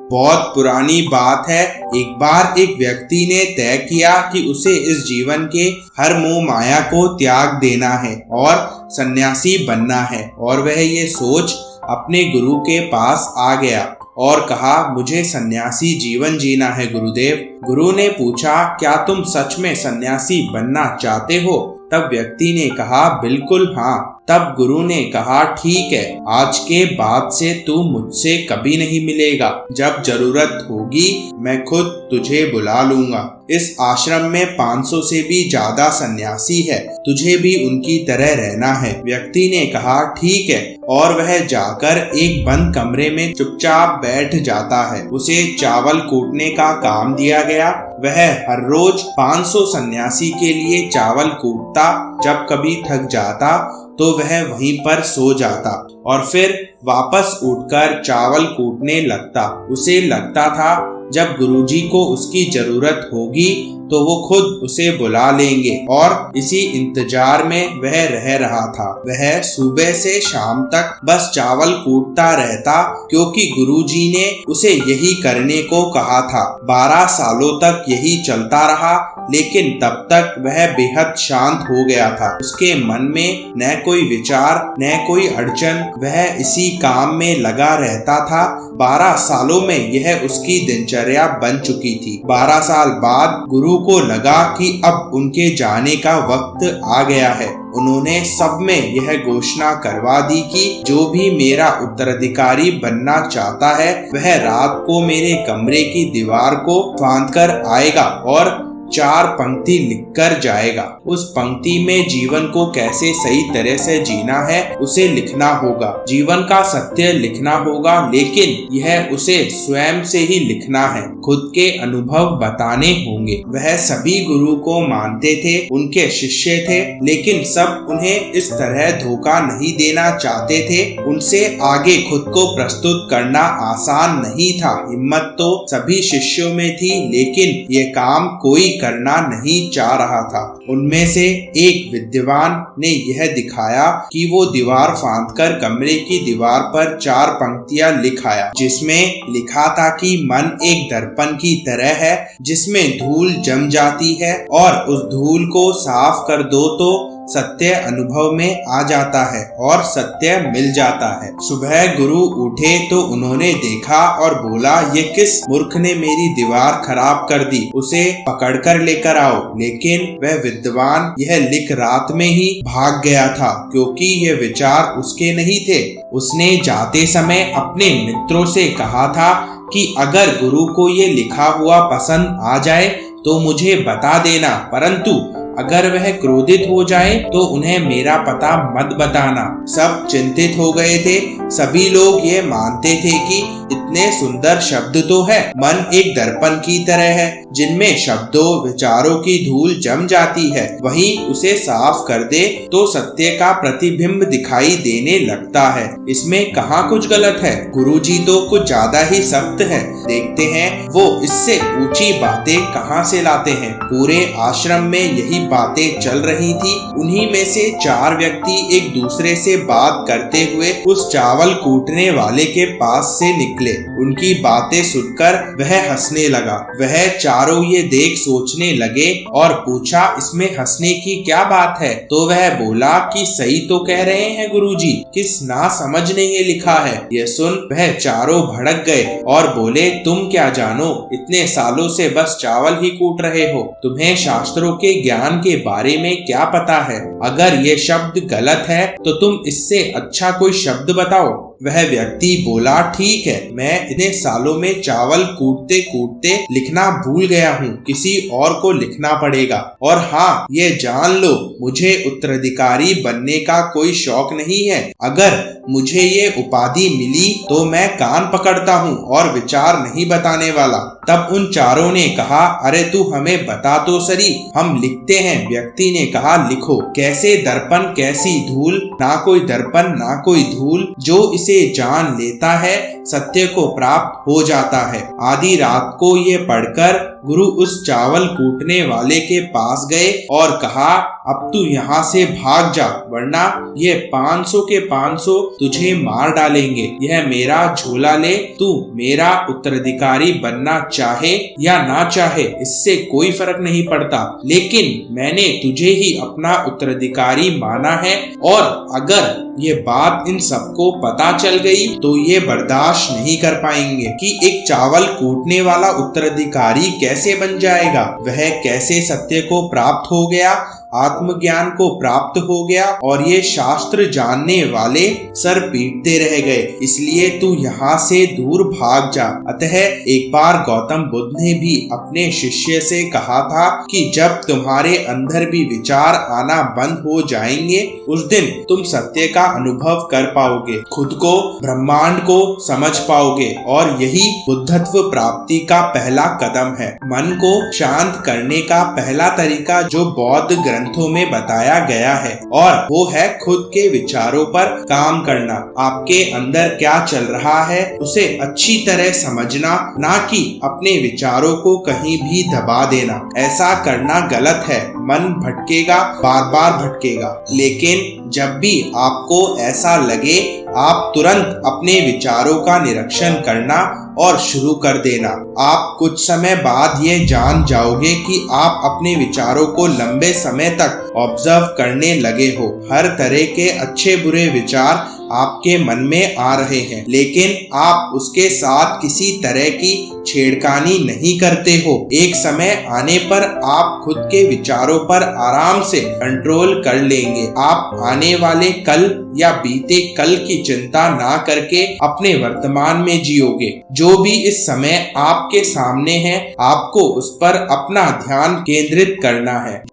बहुत पुरानी बात है। एक बार एक व्यक्ति ने तय किया कि उसे इस जीवन के हर मोह माया को त्याग देना है और सन्यासी बनना है। और वह ये सोच अपने गुरु के पास आ गया और कहा, मुझे सन्यासी जीवन जीना है गुरुदेव। गुरु ने पूछा, क्या तुम सच में सन्यासी बनना चाहते हो? तब व्यक्ति ने कहा, बिल्कुल हाँ। तब गुरु ने कहा, ठीक है, आज के बाद से तू मुझसे कभी नहीं मिलेगा। जब जरूरत होगी मैं खुद तुझे बुला लूंगा। इस आश्रम में 500 से भी ज्यादा सन्यासी है, तुझे भी उनकी तरह रहना है। व्यक्ति ने कहा, ठीक है, और वह जाकर एक बंद कमरे में चुपचाप बैठ जाता है। उसे चावल कूटने का काम दिया गया। वह हर रोज 500 सन्यासी के लिए चावल कूटता। जब कभी थक जाता तो वह वहीं पर सो जाता और फिर वापस उठकर चावल कूटने लगता। उसे लगता था जब गुरुजी को उसकी जरूरत होगी तो वो खुद उसे बुला लेंगे, और इसी इंतजार में वह रह रहा था। वह सुबह से शाम तक बस चावल कूटता रहता, क्योंकि गुरुजी ने उसे यही करने को कहा था। 12 सालों तक यही चलता रहा, लेकिन तब तक वह बेहद शांत हो गया था। उसके मन में न कोई विचार न कोई अड़चन, वह इसी काम में लगा रहता था। 12 सालों में यह उसकी दिनचर्या बन चुकी थी। 12 साल बाद गुरु को लगा कि अब उनके जाने का वक्त आ गया है। उन्होंने सब में यह घोषणा करवा दी कि जो भी मेरा उत्तराधिकारी बनना चाहता है वह रात को मेरे कमरे की दीवार को फांदकर आएगा और 4 पंक्ति लिखकर जाएगा। उस पंक्ति में जीवन को कैसे सही तरह से जीना है उसे लिखना होगा। जीवन का सत्य लिखना होगा, लेकिन यह उसे स्वयं से ही लिखना है। खुद के अनुभव बताने होंगे। वह सभी गुरु को मानते थे, उनके शिष्य थे, लेकिन सब उन्हें इस तरह धोखा नहीं देना चाहते थे। उनसे आगे खुद को प्रस्तुत करना आसान नहीं था। हिम्मत तो सभी शिष्यों में थी, लेकिन ये काम कोई करना नहीं चाह रहा था। उनमें से एक विद्वान ने यह दिखाया कि वो दीवार फांदकर कमरे की दीवार पर 4 पंक्तियां लिख आया, जिसमें लिखा था कि मन एक दर्पण की तरह है जिसमें धूल जम जाती है, और उस धूल को साफ कर दो तो सत्य अनुभव में आ जाता है और सत्य मिल जाता है। सुबह गुरु उठे तो उन्होंने देखा और बोला, ये किस मूर्ख ने मेरी दीवार खराब कर दी, उसे पकड़कर लेकर आओ। लेकिन वह विद्वान यह लिख रात में ही भाग गया था, क्योंकि ये विचार उसके नहीं थे। उसने जाते समय अपने मित्रों से कहा था कि अगर गुरु को ये लिखा हुआ पसंद आ जाए तो मुझे बता देना, परंतु अगर वह क्रोधित हो जाए तो उन्हें मेरा पता मत बताना। सब चिंतित हो गए थे। सभी लोग ये मानते थे कि इतने सुंदर शब्द तो है। मन एक दर्पण की तरह है जिनमें शब्दों विचारों की धूल जम जाती है। वहीं उसे साफ कर दे तो सत्य का प्रतिबिंब दिखाई देने लगता है। इसमें कहाँ कुछ गलत है। गुरुजी तो कुछ ज्यादा ही सख्त है। देखते हैं वो इससे ऊंची बातें कहाँ से लाते हैं। पूरे आश्रम में यही बातें चल रही थी। उन्हीं में से 4 व्यक्ति एक दूसरे से बात करते हुए उस चावल कूटने वाले के पास से निकले। उनकी बातें सुनकर वह हंसने लगा। वह चारों ये देख सोचने लगे और पूछा, इसमें हंसने की क्या बात है? तो वह बोला कि सही तो कह रहे हैं गुरुजी, किस ना समझ ने ये लिखा है। यह सुन वह चारों भड़क गए और बोले, तुम क्या जानो, इतने सालों से बस चावल ही कूट रहे हो, तुम्हें शास्त्रों के ज्ञान के बारे में क्या पता है? अगर ये शब्द गलत है तो तुम इससे अच्छा कोई शब्द बताओ। वह व्यक्ति बोला, ठीक है, मैं इतने सालों में चावल कूटते कूटते लिखना भूल गया हूँ, किसी और को लिखना पड़ेगा। और हाँ, ये जान लो, मुझे उत्तराधिकारी बनने का कोई शौक नहीं है। अगर मुझे ये उपाधि मिली तो मैं कान पकड़ता हूँ और विचार नहीं बताने वाला। तब उन चारों ने कहा, अरे तू हमें बता तो सही, हम लिखते हैं। व्यक्ति ने कहा, लिखो। कैसे दर्पण कैसी धूल, ना कोई दर्पण ना कोई धूल, जो इसे इसे जान लेता है सत्य को प्राप्त हो जाता है। आधी रात को ये पढ़कर गुरु उस चावल कूटने वाले के पास गए और कहा, अब तू यहाँ से भाग जा, वरना ये 500 के 500 तुझे मार डालेंगे। यह मेरा झोला ले, तू मेरा उत्तराधिकारी बनना चाहे या ना चाहे इससे कोई फर्क नहीं पड़ता, लेकिन मैंने तुझे ही अपना उत्तराधिकारी माना है, और अगर ये बात इन सबको पता चल गई तो ये बर्दाश्त नहीं कर पाएंगे कि एक चावल कूटने वाला उत्तराधिकारी कैसे बन जाएगा, वह कैसे सत्य को प्राप्त हो गया, आत्मज्ञान को प्राप्त हो गया, और ये शास्त्र जानने वाले सर पीटते रह गए। इसलिए तू यहाँ से दूर भाग जा। अतः एक बार गौतम बुद्ध ने भी अपने शिष्य से कहा था कि जब तुम्हारे अंदर भी विचार आना बंद हो जाएंगे, उस दिन तुम सत्य का अनुभव कर पाओगे, खुद को, ब्रह्मांड को समझ पाओगे, और यही बुद्धत्व प्राप्ति का पहला कदम है। मन को शांत करने का पहला तरीका जो बौद्ध ग्रंथों में बताया गया है, और वो है खुद के विचारों पर काम करना। आपके अंदर क्या चल रहा है उसे अच्छी तरह समझना, ना कि अपने विचारों को कहीं भी दबा देना। ऐसा करना गलत है। मन भटकेगा, बार बार भटकेगा, लेकिन जब भी आपको ऐसा लगे, आप तुरंत अपने विचारों का निरीक्षण करना और शुरू कर देना। आप कुछ समय बाद ये जान जाओगे कि आप अपने विचारों को लंबे समय तक ऑब्जर्व करने लगे हो। हर तरह के अच्छे बुरे विचार आपके मन में आ रहे हैं, लेकिन आप उसके साथ किसी तरह की छेड़खानी नहीं करते हो। एक समय आने पर आप खुद के विचारों पर आराम से कंट्रोल कर लेंगे। आप आने वाले कल या बीते कल की चिंता ना करके अपने वर्तमान में जियोगे। जो भी इस समय आपके सामने है, आपको उस पर अपना ध्यान केंद्रित करना है।